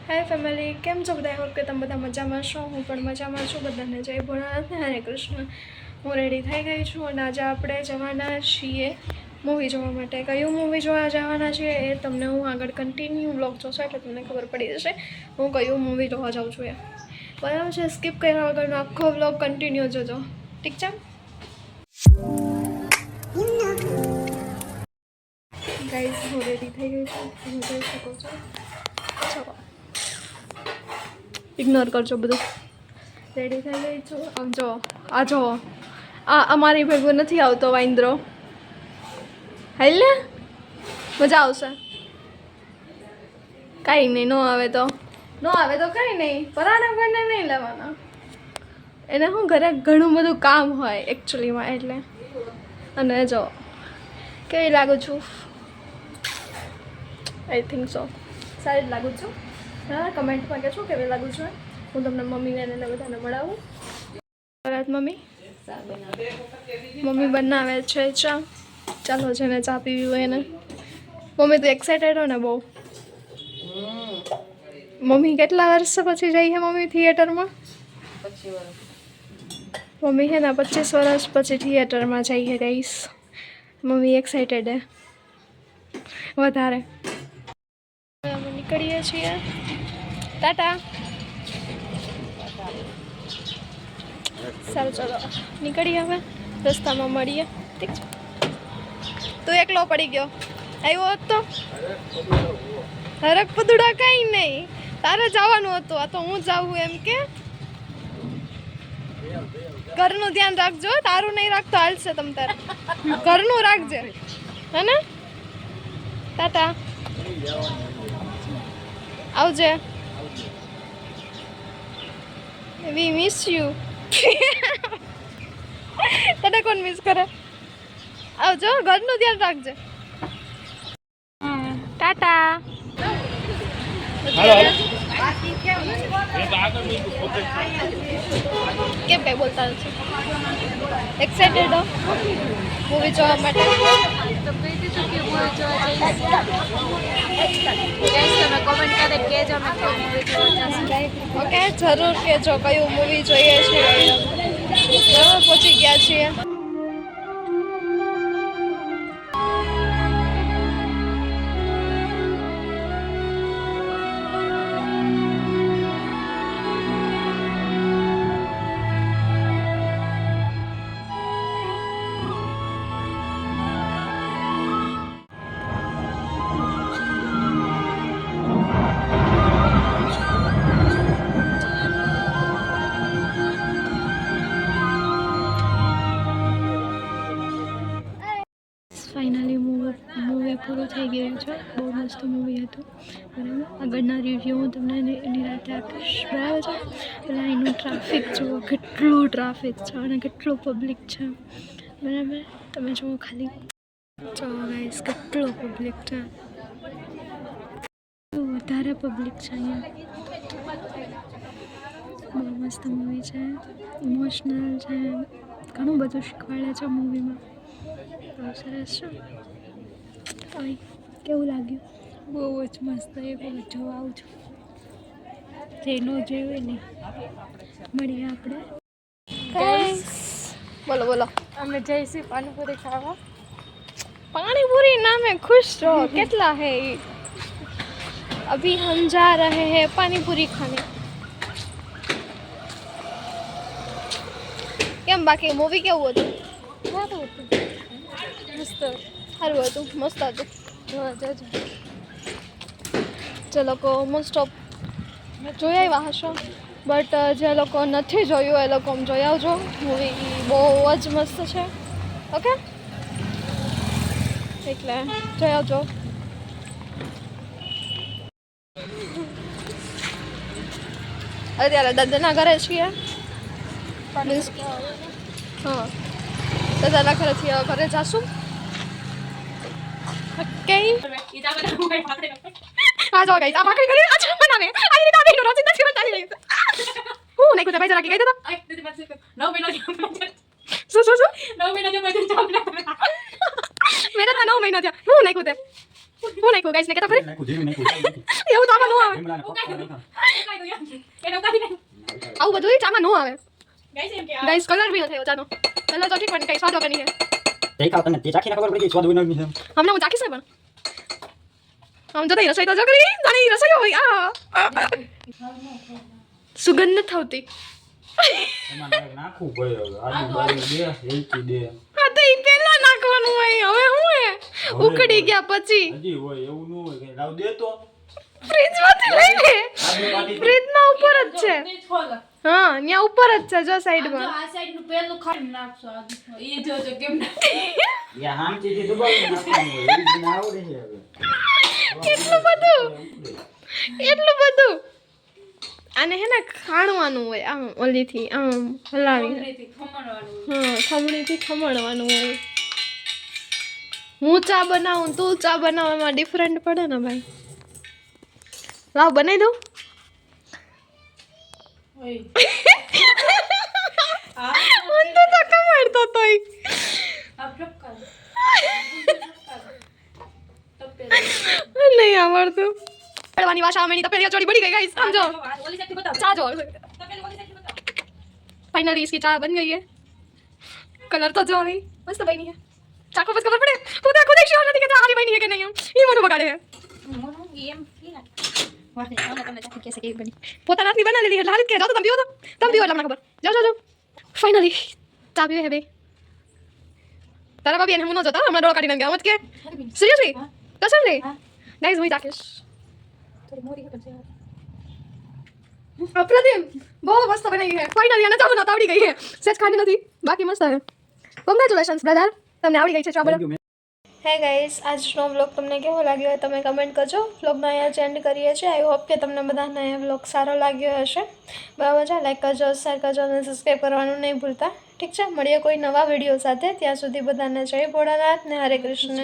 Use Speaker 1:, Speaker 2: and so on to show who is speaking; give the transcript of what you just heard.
Speaker 1: હાય family, કેમ છો બધા? હોપ કે તમે બધા મજામાં છો. હું પણ મજામાં છું. બધાને જય ભોળાનાથ ને હરે કૃષ્ણ. હું રેડી થઈ ગઈ છું અને આજે આપણે જવાના છીએ મૂવી જોવા માટે. કયું મૂવી જોવા જવાના છીએ એ તમને હું આગળ કન્ટિન્યુ વ્લોગ જોશો એટલે તમને ખબર પડી જશે હું કયું મૂવી જોવા જાઉં છું એ. બરાબર છે? સ્કીપ કર્યા વગરનો આખો વ્લોગ કન્ટિન્યુ જોજો, ઠીક છે? ગાઈઝ, હું રેડી થઈ ગઈ છું, તમે જોઈ શકો છો. ચલો, ઇગ્નોર કરજો બધું. રેડી થઈ ગઈ છું. આમ જો, આ જો, આ અમારી ભેગું નથી આવતો વાંદરો. હાલ ને, મજા આવશે. કાંઈ નહીં, ન આવે તો કાંઈ નહીં, પરાણે પણ નહીં લેવાના. એને શું ઘરે ઘણું બધું કામ હોય એકચ્યુઅલીમાં, એટલે. અને જો કેવી લાગુ છું? આઈ થિંક સો સારી જ લાગુ છું. હા, કમેન્ટમાં કહેજો કેવી લાગુ છું. હું તમને મમ્મીને એને બધાને મળાવું. બરાબર મમ્મી? મમ્મી બનાવે છે ચા. ચાલો, જેને ચા પીવી હોય એને. મમ્મી તો એક્સાઇટેડ હો ને બહુ. મમ્મી કેટલા વર્ષ પછી જઈ છે મમ્મી થિયેટરમાં? મમ્મી છે ને 25 વર્ષ પછી થિયેટરમાં જઈ છે ગાઈસ. મમ્મી એક્સાઇટેડ હે વધારે. અમે નીકળીએ છીએ. ટાટા. સારું, ચલો નીકળીએ હવે. રસ્તામાં મળીએ, ઠીક છે? તું એકલો પડી ગયો. આવ્યો હોત તો હરક પદુડા કાંઈ નહીં, તારે જવાનું હતું. આ તો હું જાઉં એમ કે. ઘરનું ધ્યાન રાખજો, તારું નહીં રાખતો હાલશે. તમ તારે ઘરનું રાખજે, હે ને? ટાટા, આવજે. વી મિસ યુ. તને કોણ મિસ કરે? આવજો, ઘરનું ધ્યાન રાખજે. ટાટા. કેમ કઈ બોલતા નથી? એક્સાઇટેડ હો મૂવી જોવા માટે? ઓકે, જરૂર કહેજો કયું મૂવી જોઈએ છીએ. બરાબર, પહોંચી ગયા છીએ. ફાઇનલી મૂવી પૂરું થઈ ગયું છે. બહુ મસ્ત મૂવી હતું, બરાબર. આગળના રિવ્યૂ હું તમને એની રાતે આપીશ, બરાબર છે? એટલે અહીંનું ટ્રાફિક જુઓ, કેટલું ટ્રાફિક છે અને કેટલું પબ્લિક છે, બરાબર. તમે જુઓ ખાલી, જો ગાઈસ કેટલો પબ્લિક છે, વધારે પબ્લિક છે અહીંયા. બહુ મસ્ત મૂવી છે, ઇમોશનલ છે, ઘણું બધું શીખવાડે છે મૂવીમાં. બહુ સરસ છે. ઓય, કેવું લાગ્યું?
Speaker 2: બહુ જ મસ્ત. એ બહુ જોવા આવું છું. જે ન જોયું ને મળીએ આપણે.
Speaker 1: બોલો બોલો.
Speaker 2: અમે જઈશું પાણીપુરી ખાવા.
Speaker 1: પાણીપુરી નામે ખુશ રહો. કેટલા હે ઈ? અભી હમ જા રહે હે પાણીપુરી ખાને. કેમ બાકી મૂવી કેવું હતું?
Speaker 2: સારું હતું, મસ્ત
Speaker 1: સારું હતું, મસ્ત હતું.
Speaker 2: જોવા જજો.
Speaker 1: જે લોકો મોસ્ટ ઓફ જોઈ આવ્યા હશો, બટ જે લોકો નથી જોયું એ લોકો જોઈ આવજો. મૂવી બહુ જ મસ્ત છે, ઓકે? એટલે જોઈ આવજો. અત્યારે દાદાના ઘરે છીએ. મીન્સ હા, દાદાના ઘરેથી ઘરે જાશું. ઓકે, આ જો ગાઈસ, આ ભાખરી કરી અચ્છા બનાવે. આ રીતે આ બેનો રોજ નથી બતાવી રહી. હું નહીં કુતા ભાઈ જરા કે કહી દો. શું? 9 મહિના થયા. મેરા તો 9 મહિના થયા. હું નહીં કુતે. હું નાખ્યું ગાઈસ ને કેતા ખરી
Speaker 3: નાખું જીરું નાખું
Speaker 1: એવું તો આમાં નો આવે
Speaker 3: લીમડાના પત્તા નાખા
Speaker 1: આવું બધું ચામાં નો આવે ગાઈસ કલર બી ન થયો ચાનો કલર તો ઠીક પણ કઈ સ્વાદ બની છે
Speaker 3: તે ખાવ તને તે ચાખીને ખબર પડી કે સ્વાદ વિના નહીં
Speaker 1: હમણાં હું ચાખીશ ને પણ આમ જતા રસોઈ તો જો કરી જાણી રસોઈ હોય સુગંધ નથી આવતી
Speaker 3: એમાં નાખવું પડે હવે આદુ બાદુ દે એલચી દે
Speaker 1: હા તો ઈ પેલા નાખવાનું હોય હવે હું હે ઉકળી ગયા પછી
Speaker 3: હજી હોય એવું ન હોય કે લાવ દે તો
Speaker 1: ફ્રીજ માંથી લઈ લે
Speaker 3: આદુ પાટી
Speaker 1: ફ્રીજ માં ઉપર જ છે હા ત્યાં ઉપર જ છે જો સાઈડ માં
Speaker 2: આ સાઈડ નું પેલું ખાઈ નાખશો એ જોજો કેમ
Speaker 3: યા હામચીથી દબાવી નાખવાનું હોય એ મને આવડે છે હવે
Speaker 1: એટલું બધું આને હે ને ખાણવાનું હોય આમ ઓલીથી આમ હલાવી હા ખમણીથી ખમણવાનું હોય હું ચા બનાવું તું ચા બનાવવામાં ડિફરન્ટ પડે ને ભાઈ લાવ બનાવી દઉં હું તો કમાડતો તોય નહીં આવડતું પડવાની ભાષા મેની તપેલી ચોરી બની ગઈ ગાઈસ સમજો ચા જો फाइनली इसकी चाय बन गई है कलर तो जो अभी मस्त बनी है चाको बस खबर पड़े खुद एक श्योर नहीं कहता हमारी बनी है कि नहीं ये मोनो बगाड़े है પોતાના હાથની બના લેલી એટલે હારી કે જાઓ તો તમે પીવો એટલે મને ખબર જાઓ જાઓ ફાઇનલી ચા પીવે હે બે તારા ભાભી એને હું ન જતા હમણાં ડોળા કાઢી નાખ્યા મત કે સિરિયસલી કસમ રે ગાઈસ હું ચાખીશ અપ્રતિમ બહુ મસ્ત બનાવી છે ફાઇનલી આને ચાલો ના આવડી ગઈ છે સેજ ખાધી નથી બાકી મસ્ત છે કોંગ્રેચ્યુલેશન્સ બ્રધર તમને આવડી ગઈ છે ચા બનાવતા હે ગાઈસ આજનો વ્લોગ તમને કેવો લાગ્યો હોય તમે કમેન્ટ કરજો વ્લોગનો અહીંયા એન્ડ કરીએ છીએ આઈ હોપ કે તમને બધાને એ વ્લોગ સારો લાગ્યો હશે બરાબર છે લાઈક કરજો શેર કરજો અને સબસ્ક્રાઈબ કરવાનું નહીં ભૂલતા ઠીક છે મળીએ કોઈ નવા વિડીયો સાથે ત્યાં સુધી બધાને જય ભોળાનાથ ને હરે કૃષ્ણ